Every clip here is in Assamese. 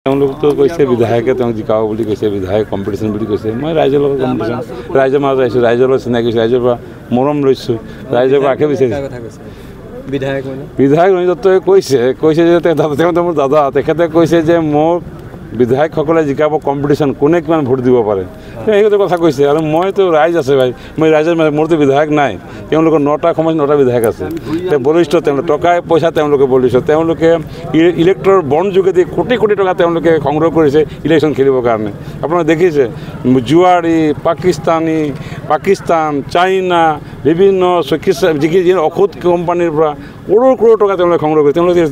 তেওঁলোকতো কৈছে বিধায়কে তেওঁক জিকাব বুলি কৈছে, বিধায়ক কম্পিটিশ্যন বুলি কৈছে। মই ৰাইজৰ লগত কম্পিটিশ্যন, ৰাইজৰ মাজত আহিছোঁ, ৰাইজৰ লগত চিনাকি হৈছোঁ, ৰাইজৰ পৰা মৰম লৈছোঁ, ৰাইজৰ পৰা আশীৰ্বাদ বিচাৰিছোঁ। বিধায়ক ৰঞ্জিত দত্তই কৈছে যে তেওঁ মোৰ দাদা, তেখেতে কৈছে যে মোক বিধায়কসকলে জিকাব কম্পিটিশ্যন, কোনে কিমান ভোট দিব পাৰে, সেইটো কথা কৈছে। আৰু মইতো ৰাইজ আছে ভাই, মই ৰাইজৰ মোৰতো বিধায়ক নাই, তেওঁলোকৰ 9টা সমষ্টিত 9টা বিধায়ক আছে। বলিষ্ঠ তেওঁলোকে, টকাই পইচা তেওঁলোকে বলিষ্ঠ, তেওঁলোকে ইলেক্ট্ৰৰ বণ্ড যোগেদি কোটি কোটি টকা তেওঁলোকে সংগ্ৰহ কৰিছে ইলেকশ্যন খেলিবৰ কাৰণে। আপোনালোকে দেখিছে জুৱাৰী, পাকিস্তান, চাইনা, বিভিন্ন যি ঔষধ কোম্পানীৰ পৰা কৰোৰ টকা তেওঁলোকে সংগ্ৰহ কৰিছে। তেওঁলোকে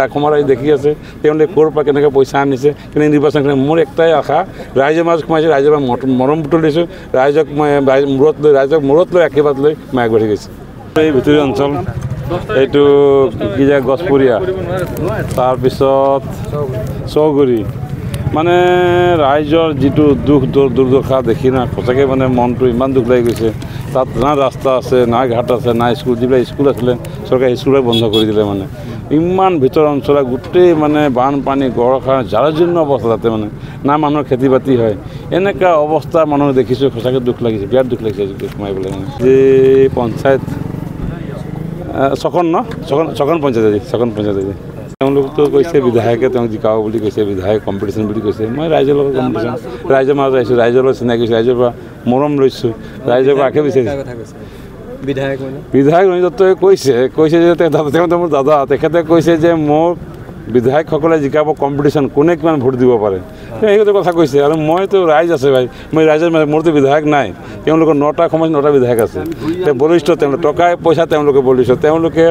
অসমৰ ৰাইজ দেখি আছে তেওঁলোকে ক'ৰ পৰা কেনেকৈ পইচা আনিছে, কেনেকৈ নিৰ্বাচন কৰে। মোৰ একটাই আশা, ৰাইজৰ মাজত সোমাইছে, ৰাইজৰ পৰা মৰম তুলিছোঁ, ৰাইজক মই মূৰত লৈ আশীৰ্বাদ লৈ মই আগবাঢ়ি গৈছোঁ। এই ভিতৰি অঞ্চল এইটো কি যায় গছপুৰীয়া, তাৰপিছত চৌগুৰি, মানে ৰাইজৰ যিটো দুৰ্দশা দেখি না সঁচাকৈ মানে মনটো ইমান দুখ লাগি গৈছে। তাত না ৰাস্তা আছে, না ঘাট আছে, না স্কুল, যিবিলাক স্কুল আছিলে চৰকাৰী স্কুলবিলাক বন্ধ কৰি দিলে। মানে ইমান ভিতৰ অঞ্চলত গোটেই মানে বানপানী, গড়খানা, জাৰজীৰ্ণ অৱস্থা, তাতে মানে না মানুহৰ খেতি বাতি হয়। এনেকুৱা অৱস্থা মানুহ দেখিছোঁ, সঁচাকৈ দুখ লাগিছে, বিৰাট দুখ লাগিছে সোমাই পেলাই। মানে যে পঞ্চায়ত ছখন পঞ্চায়ত তেওঁলোকতো কৈছে বিধায়কে তেওঁক জিকাব বুলি কৈছে, বিধায়ক কম্পিটিশ্যন বুলি কৈছে। মই ৰাইজৰ লগত কম্পিটিশ্যন, ৰাইজৰ মাজত আহিছোঁ, ৰাইজৰ লগত চিনাকি হৈছোঁ, ৰাইজৰ পৰা মৰম লৈছোঁ, ৰাইজৰ পৰা আশীৰ্বাদ বিচাৰিছোঁ। বিধায়ক ৰঞ্জিত দত্তই কৈছে যে তেওঁ মোৰ দাদা, তেখেতে কৈছে যে মোক বিধায়কসকলে জিকাব কম্পিটিশ্যন, কোনে কিমান ভোট দিব পাৰে, সেইটো কথা কৈছে। আৰু মইতো ৰাইজ আছে ভাই, মই ৰাইজৰ মোৰতো বিধায়ক নাই, তেওঁলোকৰ 9টা সমষ্টিত 9টা বিধায়ক আছে। বলিষ্ঠ তেওঁলোকে, টকাই পইচা তেওঁলোকে বলিষ্ঠ, তেওঁলোকে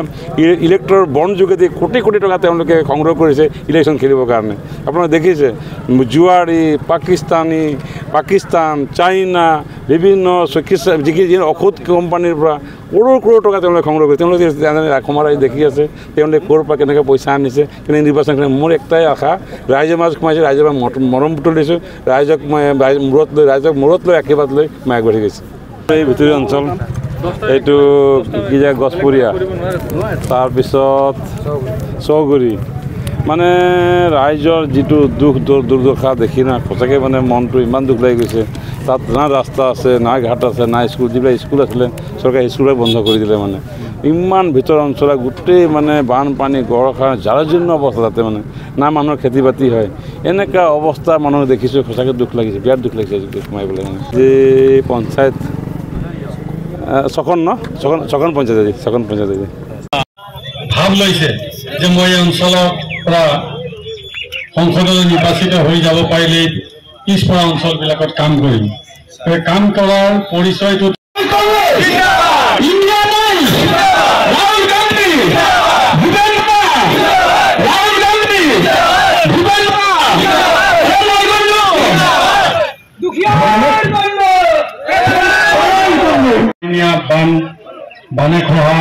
ইলেক্ট্ৰৰ বণ্ড যোগেদি কোটি কোটি টকা তেওঁলোকে সংগ্ৰহ কৰিছে ইলেকশ্যন খেলিবৰ কাৰণে। আপোনালোকে দেখিছে জুৱাৰী, পাকিস্তান, চাইনা, বিভিন্ন যি ঔষধ কোম্পানীৰ পৰা কৰোৰ টকা তেওঁলোকে সংগ্ৰহ কৰিছে। তেওঁলোকে অসমৰ ৰাইজ দেখি আছে তেওঁলোকে ক'ৰ পৰা কেনেকৈ পইচা আনিছে, কেনেকৈ নিৰ্বাচন কৰে। মোৰ একটাই আশা, ৰাইজৰ মাজত সোমাইছে, ৰাইজৰ পৰা মৰম তুলিছোঁ, ৰাইজক মই মূৰত লৈ আশীৰ্বাদ লৈ মই আগবাঢ়ি গৈছোঁ। এই ভিতৰি অঞ্চল এইটো কি যায় গছপুৰীয়া, তাৰপিছত চৌগুৰি, মানে ৰাইজৰ যিটো দুৰ্দশা দেখি না সঁচাকৈ মানে মনটো ইমান দুখ লাগি গৈছে। তাত না ৰাস্তা আছে, না ঘাট আছে, না স্কুল, যিবিলাক স্কুল আছিলে চৰকাৰী স্কুলবিলাক বন্ধ কৰি দিলে। মানে ইমান ভিতৰ অঞ্চলত গোটেই মানে বানপানী, গড়খানা, জাৰজীৰ্ণ অৱস্থা, তাতে মানে না মানুহৰ খেতি বাতি হয়। এনেকুৱা অৱস্থা মানুহ দেখিছোঁ, সঁচাকৈ দুখ লাগিছে, বিৰাট দুখ লাগিছে সোমাই পেলাই। মানে যে পঞ্চায়ত ছখন পঞ্চায়ত ভাৱ লৈছে যে মই এই অঞ্চলৰ পৰা সংসদলৈ নিৰ্বাচিত হৈ যাব পাৰিলে পিছপৰা অঞ্চলবিলাকত কাম কৰিম। কাম কৰাৰ পৰিচয়টো বানে খহা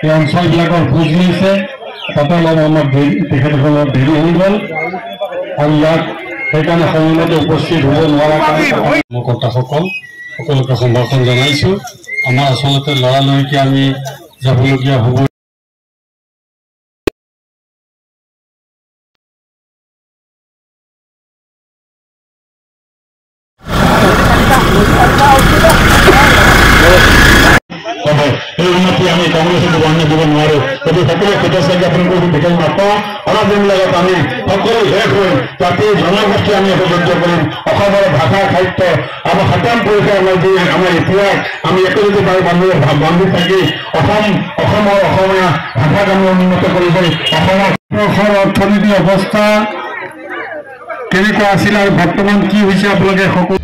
এই অঞ্চলবিলাকৰ বুজ লৈছে, তাতে অলপ তেখেতসকলৰ দেৰি হৈ গ'ল আৰু ইয়াত সেইকাৰণে সময়মতে উপস্থিত হ'ব নোৱাৰা কৰ্মকৰ্তাসকল সকলোকে সম্ভাষণ জনাইছোঁ। আমাৰ আচলতে লৰালৰিকৈ আমি যাবলগীয়া হ'ব। এই উন্নতি আমি কংগ্ৰেছক বৰ্ণনা দিব নোৱাৰোঁ। গতিকে সকলোৱে সদস্য জ্ঞাপন কৰি বিশেষ নাপাওঁ। অলপ দিন লগত আমি সকলো শেষ হৈ জাতি জনগোষ্ঠী আমি একত্ৰিত কৰিম। অসমৰ ভাষা সাহিত্য আমাৰ সপ্তম পৰিচয় আমাৰ ইতিহাস আমি একত্ৰিত বান্ধি থাকি অসমৰ অসমীয়া ভাষাক আমি উন্নত কৰিব। অসমৰ অৰ্থনীতি অৱস্থা কেনেকুৱা আছিল আৰু বৰ্তমান কি হৈছে আপোনালোকে সকলো